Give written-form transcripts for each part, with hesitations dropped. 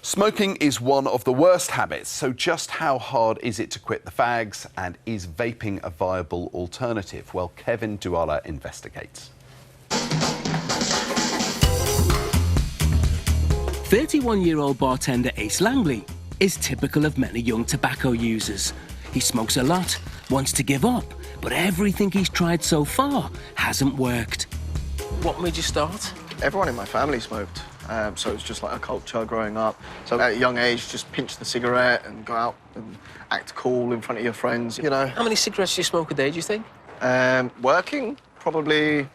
Smoking is one of the worst habits, so just how hard is it to quit the fags, and is vaping a viable alternative? Well, Kevin Duala investigates. 31-year-old bartender Ace Langley is typical of many young tobacco users. He smokes a lot, wants to give up, but everything he's tried so far hasn't worked. What made you start? Everyone in my family smoked, so it was just like a culture growing up. So at a young age, just pinch the cigarette and go out and act cool in front of your friends, you know. How many cigarettes do you smoke a day, do you think? Working, probably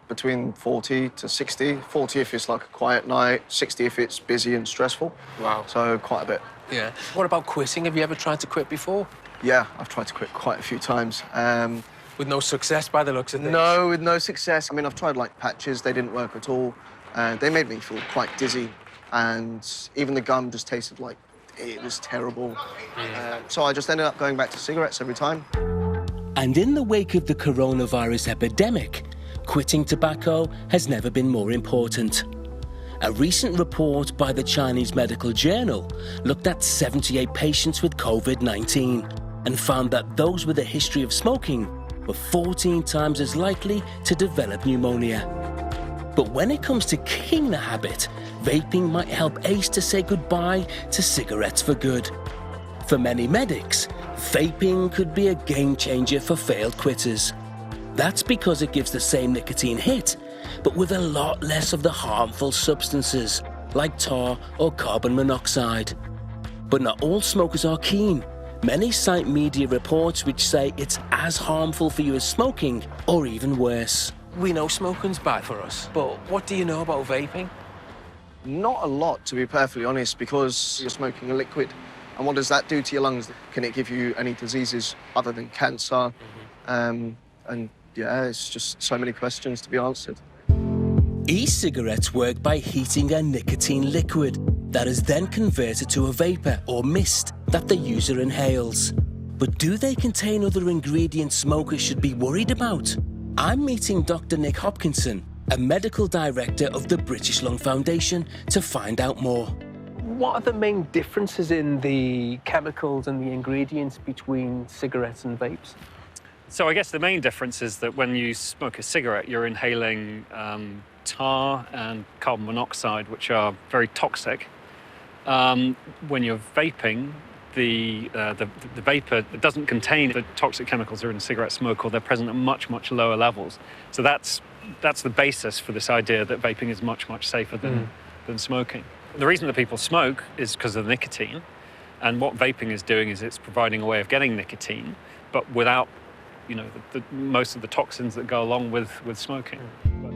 between 40 to 60. 40 if it's like a quiet night, 60 if it's busy and stressful. Wow. So quite a bit. Yeah. What about quitting? Have you ever tried to quit before? Yeah, I've tried to quit quite a few times. With no success by the looks of things? No, with no success. I mean, I've tried like patches, they didn't work at all. They made me feel quite dizzy, and even the gum just tasted like it was terrible. So I just ended up going back to cigarettes every time. And in the wake of the coronavirus epidemic, quitting tobacco has never been more important. A recent report by the Chinese Medical Journal looked at 78 patients with COVID-19 and found that those with a history of smoking were 14 times as likely to develop pneumonia. But when it comes to kicking the habit, vaping might help Ace to say goodbye to cigarettes for good. For many medics, vaping could be a game changer for failed quitters. That's because it gives the same nicotine hit, but with a lot less of the harmful substances, like tar or carbon monoxide. But not all smokers are keen. Many cite media reports which say it's as harmful for you as smoking, or even worse. We know smoking's bad for us, but what do you know about vaping? Not a lot, to be perfectly honest, because you're smoking a liquid. And what does that do to your lungs? Can it give you any diseases other than cancer? And yeah, it's just so many questions to be answered. E-cigarettes work by heating a nicotine liquid that is then converted to a vapor or mist that the user inhales. But do they contain other ingredients smokers should be worried about? I'm meeting Dr. Nick Hopkinson, a medical director of the British Lung Foundation, to find out more. What are the main differences in the chemicals and the ingredients between cigarettes and vapes? So I guess the main difference is that when you smoke a cigarette, you're inhaling tar and carbon monoxide, which are very toxic. When you're vaping, the vapor doesn't contain the toxic chemicals that are in cigarette smoke, or they're present at much, much lower levels. So that's the basis for this idea that vaping is much, much safer than smoking. The reason that people smoke is because of the nicotine. And what vaping is doing is it's providing a way of getting nicotine, but without most of the toxins that go along with smoking.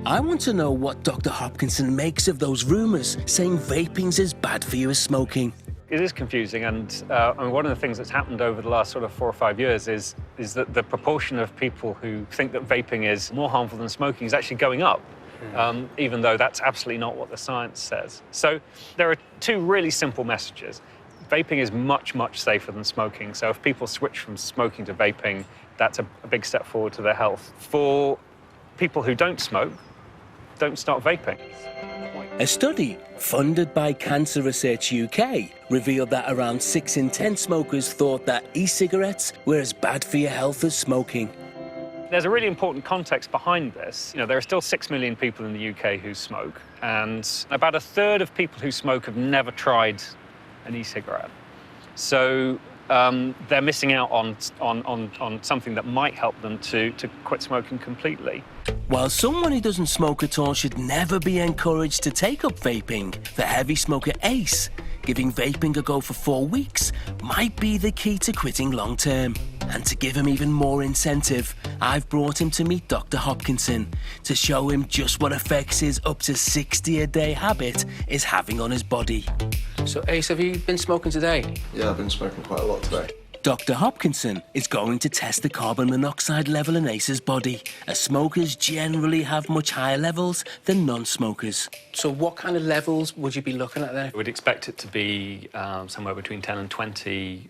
I want to know what Dr. Hopkinson makes of those rumours saying vaping's as bad for you as smoking. It is confusing, and I mean, one of the things that's happened over the last sort of 4 or 5 years is that the proportion of people who think that vaping is more harmful than smoking is actually going up, even though that's absolutely not what the science says. So there are two really simple messages. Vaping is much, much safer than smoking, so if people switch from smoking to vaping, that's a big step forward to their health. For people who don't smoke, don't start vaping. A study funded by Cancer Research UK revealed that around 6 in 10 smokers thought that e-cigarettes were as bad for your health as smoking. There's a really important context behind this. There are still 6 million people in the UK who smoke, and about a third of people who smoke have never tried an e-cigarette. So they're missing out on something that might help them to quit smoking completely. While someone who doesn't smoke at all should never be encouraged to take up vaping, for heavy smoker Ace, giving vaping a go for 4 weeks might be the key to quitting long term. And to give him even more incentive, I've brought him to meet Dr. Hopkinson to show him just what effects his up to 60-a-day habit is having on his body. So, Ace, have you been smoking today? Yeah, I've been smoking quite a lot today. Dr. Hopkinson is going to test the carbon monoxide level in Ace's body, as smokers generally have much higher levels than non-smokers. So what kind of levels would you be looking at there? We'd expect it to be somewhere between 10 and 20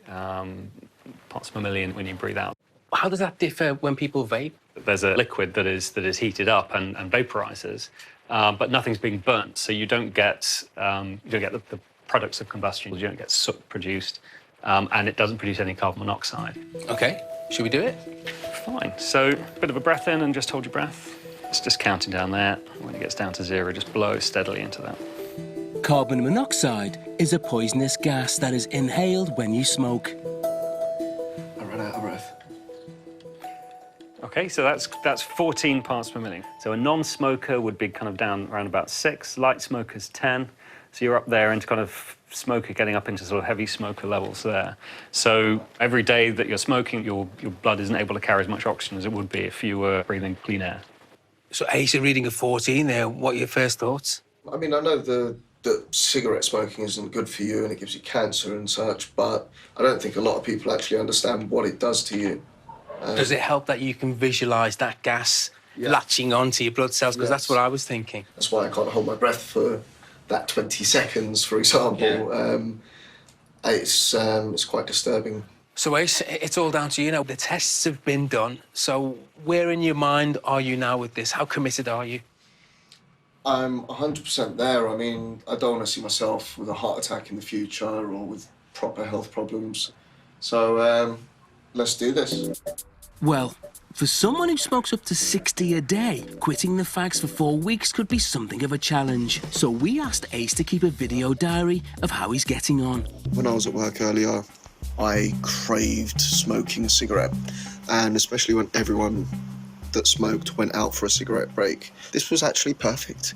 parts per million when you breathe out. How does that differ when people vape? There's a liquid that is heated up and vaporizes, but nothing's being burnt, so you don't get the products of combustion. You don't get soot produced, and it doesn't produce any carbon monoxide. OK, should we do it? Fine. So, a bit of a breath in and just hold your breath. It's just counting down there. When it gets down to 0, just blow steadily into that. Carbon monoxide is a poisonous gas that is inhaled when you smoke. I ran out of breath. OK, so that's 14 parts per million. So a non-smoker would be kind of down around about 6, light smokers 10. So you're up there into kind of smoker, getting up into sort of heavy smoker levels there. So every day that you're smoking, your blood isn't able to carry as much oxygen as it would be if you were breathing clean air. So, Ace, a reading of 14 there. What are your first thoughts? I mean, I know that cigarette smoking isn't good for you and it gives you cancer and such, but I don't think a lot of people actually understand what it does to you. Does it help that you can visualise that gas latching onto your blood cells? Because that's what I was thinking. That's why I can't hold my breath for that 20 seconds, for example. It's quite disturbing. So, Ace, it's all down to you now. The tests have been done. So where in your mind are you now with this? How committed are you? I'm 100% there. I mean, I don't want to see myself with a heart attack in the future or with proper health problems. So, let's do this. Well, for someone who smokes up to 60 a day, quitting the fags for 4 weeks could be something of a challenge. So we asked Ace to keep a video diary of how he's getting on. When I was at work earlier, I craved smoking a cigarette, and especially when everyone that smoked went out for a cigarette break. This was actually perfect.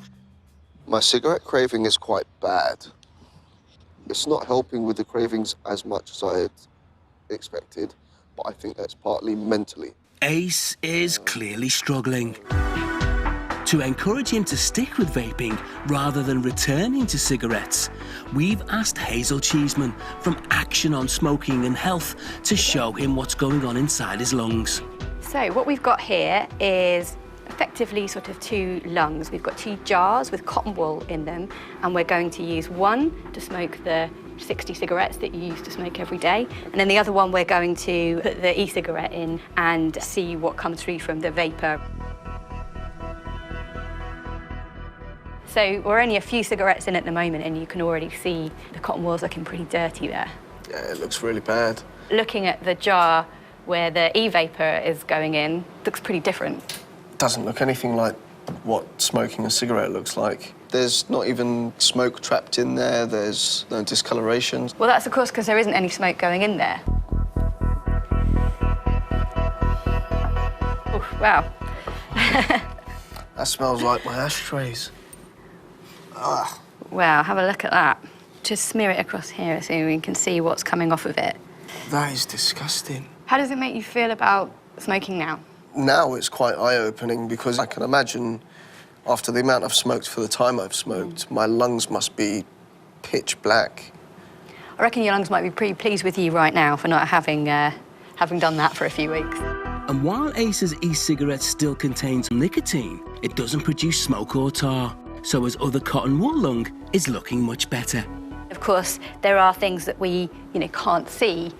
My cigarette craving is quite bad. It's not helping with the cravings as much as I had expected, but I think that's partly mentally. Ace is clearly struggling. To encourage him to stick with vaping rather than returning to cigarettes, we've asked Hazel Cheeseman from Action on Smoking and Health to show him what's going on inside his lungs. So what we've got here is effectively sort of 2 lungs. We've got 2 jars with cotton wool in them, and we're going to use one to smoke the 60 cigarettes that you used to smoke every day, and then the other one we're going to put the e-cigarette in and see what comes through from the vapour. So we're only a few cigarettes in at the moment, and you can already see the cotton wool's looking pretty dirty there. Yeah, it looks really bad. Looking at the jar where the e-vapour is going in, looks pretty different. Doesn't look anything like what smoking a cigarette looks like. There's not even smoke trapped in there, there's no discoloration. Well, that's of course because there isn't any smoke going in there. Oof, wow. That smells like my ashtrays. Ah. Wow, have a look at that. Just smear it across here so we can see what's coming off of it. That is disgusting. How does it make you feel about smoking now? Now it's quite eye-opening because I can imagine after the amount I've smoked for the time I've smoked, my lungs must be pitch black. I reckon your lungs might be pretty pleased with you right now for not having done that for a few weeks. And while Ace's e-cigarette still contains nicotine, it doesn't produce smoke or tar. So his other cotton wool lung is looking much better. Of course, there are things that we, can't see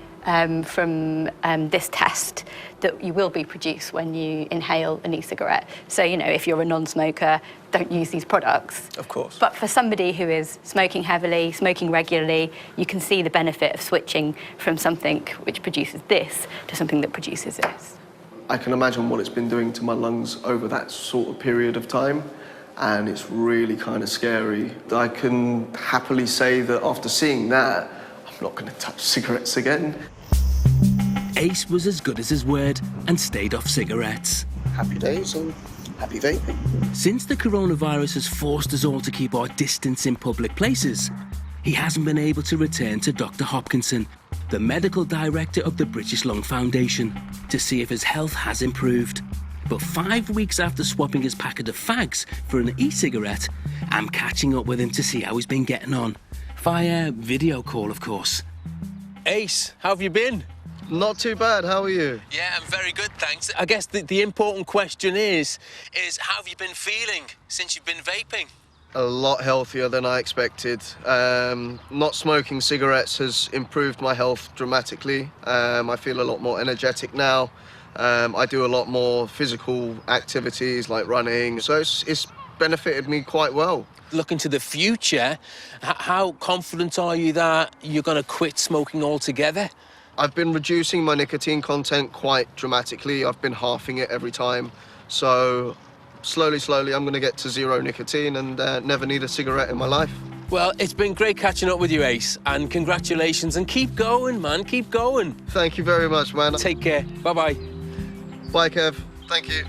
from this test that you will be produced when you inhale an e-cigarette. So, if you're a non-smoker, don't use these products. Of course. But for somebody who is smoking heavily, smoking regularly, you can see the benefit of switching from something which produces this to something that produces this. I can imagine what it's been doing to my lungs over that sort of period of time, and it's really kind of scary. I can happily say that after seeing that, I'm not going to touch cigarettes again. Ace was as good as his word and stayed off cigarettes. Happy days and happy vaping. Since the coronavirus has forced us all to keep our distance in public places, he hasn't been able to return to Dr. Hopkinson, the medical director of the British Lung Foundation, to see if his health has improved. But 5 weeks after swapping his packet of fags for an e-cigarette, I'm catching up with him to see how he's been getting on. Via video call, of course. Ace, how have you been? Not too bad, how are you? Yeah, I'm very good, thanks. I guess the important question is how have you been feeling since you've been vaping? A lot healthier than I expected. Not smoking cigarettes has improved my health dramatically. I feel a lot more energetic now. I do a lot more physical activities like running, so it's benefited me quite well. Looking to the future, how confident are you that you're going to quit smoking altogether? I've been reducing my nicotine content quite dramatically. I've been halving it every time. So slowly, I'm going to get to 0 nicotine and never need a cigarette in my life. Well, it's been great catching up with you, Ace, and congratulations, and keep going, man, keep going. Thank you very much, man. Take care. Bye-bye. Bye, Kev. Thank you.